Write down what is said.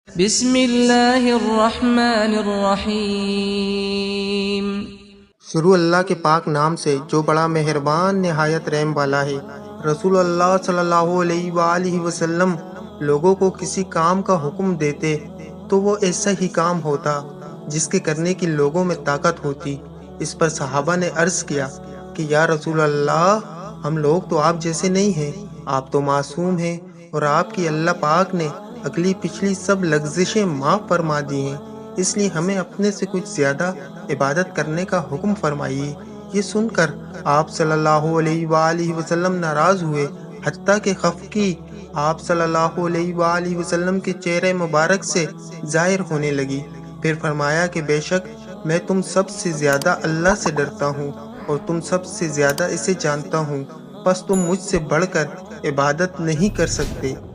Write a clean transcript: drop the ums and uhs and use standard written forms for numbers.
बिस्मिल्लाहिर्रहमानिर्रहीम। शुरू अल्लाह के पाक नाम से जो बड़ा मेहरबान निहायत रहम वाला है। रसूल अल्लाह सल्लल्लाहु अलैहि वसल्लम लोगों को किसी काम का हुक्म देते तो वो ऐसा ही काम होता जिसके करने की लोगों में ताकत होती। इस पर सहाबा ने अर्ज किया कि या रसूल अल्लाह, हम लोग तो आप जैसे नहीं हैं, आप तो मासूम हैं और आपकी अल्लाह पाक ने अगली पिछली सब लग़्ज़िशें माफ़ फरमा दी हैं, इसलिए हमें अपने से कुछ ज़्यादा इबादत करने का हुक्म फरमाइए। ये सुनकर आप सल्लल्लाहु अलैहि वसल्लम नाराज़ हुए, हत्ता कि खफ़की आप सल्लल्लाहु अलैहि वसल्लम के चेहरे मुबारक से ज़ाहिर होने लगी। फिर फरमाया कि बेशक मैं तुम सब से ज़्यादा अल्लाह से डरता हूँ और तुम सब से ज़्यादा इसे जानता हूँ, बस तुम मुझसे बढ़कर इबादत नहीं कर सकते।